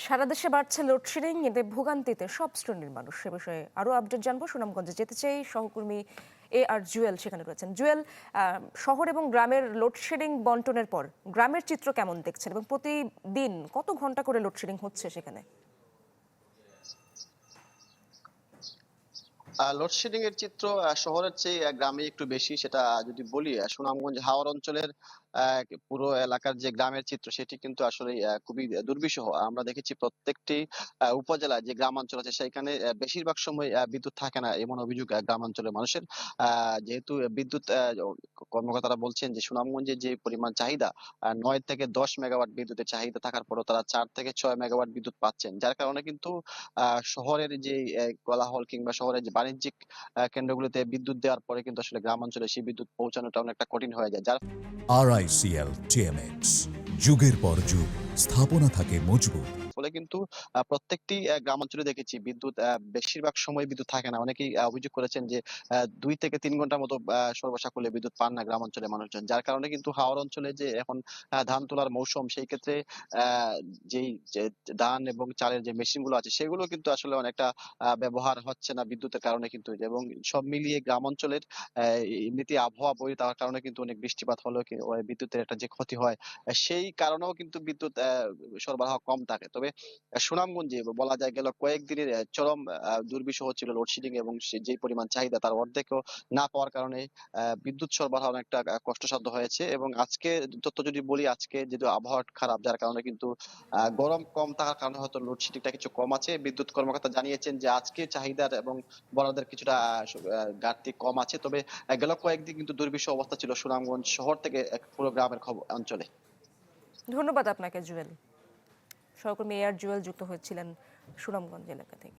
সারা দেশে বাড়ছে লোডশেডিং, এতে ভোগান্তিতে সব শ্রেণীর মানুষ। সে বিষয়ে আরো আপডেট জানবো। সুনামগঞ্জে যেতে চাই, সহকর্মী আর জুয়েল সেখানে রয়েছেন। জুয়েল, শহর এবং গ্রামের লোডশেডিং বন্টনের পর গ্রামের চিত্র কেমন দেখছেন এবং প্রতিদিন কত ঘন্টা করে লোডশেডিং হচ্ছে সেখানে? লোডশেডিং এর চিত্র শহরের চেয়ে গ্রামে একটু বেশি। সেটা যদি বলি, সুনামগঞ্জ হাওর অঞ্চলের পুরো এলাকার যে গ্রামের চিত্র সেটি কিন্তু আসলে খুবই দুর্বিষহ। আমরা দেখেছি প্রত্যেকটি উপজেলায় যে গ্রামাঞ্চল আছে সেখানে বেশিরভাগ সময় বিদ্যুৎ থাকে না, এমন অভিযোগ গ্রামাঞ্চলের মানুষের। যেহেতু বিদ্যুৎ কর্মকর্তারা বলছেন যে সুনামগঞ্জে যে পরিমাণ চাহিদা, 9 থেকে 10 মেগাওয়াট বিদ্যুতের চাহিদা থাকার পরও তারা 4 থেকে 6 মেগাওয়াট বিদ্যুৎ পাচ্ছেন, যার কারণে কিন্তু শহরের যে কোলাহল কিংবা শহরের যে বাণিজ্যিক কেন্দ্রগুলোতে বিদ্যুৎ দেওয়ার পরে কিন্তু আসলে গ্রামাঞ্চলে সেই বিদ্যুৎ পৌঁছানোটা অনেকটা কঠিন হয়ে যায়। যার RICL TMX, যুগের পর যুগ স্থাপনা থাকে মজবুত। ফলে কিন্তু প্রত্যেকটি গ্রামাঞ্চলে দেখেছি বিদ্যুৎ বেশিরভাগ সময় বিদ্যুৎ থাকে না। অনেকেই অভিযোগ করেছেন যে 2 থেকে 3 ঘন্টার মতো সর্বসাকুল্যে বিদ্যুৎ পান না গ্রামাঞ্চলের মানুষজন। যার কারণে কিন্তু হাওর অঞ্চলে যে এখন ধান তোলার মৌসুম, সেই ক্ষেত্রে আ যেই যে ধান এবং চালের যে মেশিন গুলো আছে সেগুলো কিন্তু আসলে অনেকটা ব্যবহার হচ্ছে না বিদ্যুতের কারণে কিন্তু। এবং সব মিলিয়ে গ্রামাঞ্চলের এমনিতে আবহাওয়া বয়ে যাওয়ার কারণে কিন্তু অনেক বৃষ্টিপাত হলেও বিদ্যুতের একটা যে ক্ষতি হয়, সেই কারণেও কিন্তু বিদ্যুৎ সরবরাহ কম থাকে। তবে সুনামগঞ্জে বলা যায় গেল কয়েকদিনের চরম দুর্বিষহ ছিল লোডশেডিং, এবং যেই পরিমাণ চাহিদা তার অর্ধেকও না পাওয়ার কারণে বিদ্যুৎ সরবরাহ অনেকটা কষ্টসাধ্য হয়েছে। এবং আজকে তথ্য যদি বলি, আজকে যেহেতু আবহাওয়া খারাপ, যার কারণে কিন্তু গরম কম থাকার কারণে হয়তো লোডশেডিংটা কিছু কম আছে। বিদ্যুৎ কর্মকর্তা জানিয়েছেন যে আজকে চাহিদার এবং বরাদ্দের কিছুটা ঘাটতি কম আছে। তবে গেল কয়েকদিন কিন্তু দুর্বিষহ অবস্থা ছিল সুনামগঞ্জ শহর থেকে পুরো গ্রামের অঞ্চলে। ধন্যবাদ আপনাকে জুয়েল। সহকর্মী জুয়েল যুক্ত হয়েছিলেন সুনামগঞ্জ এলাকা থেকে।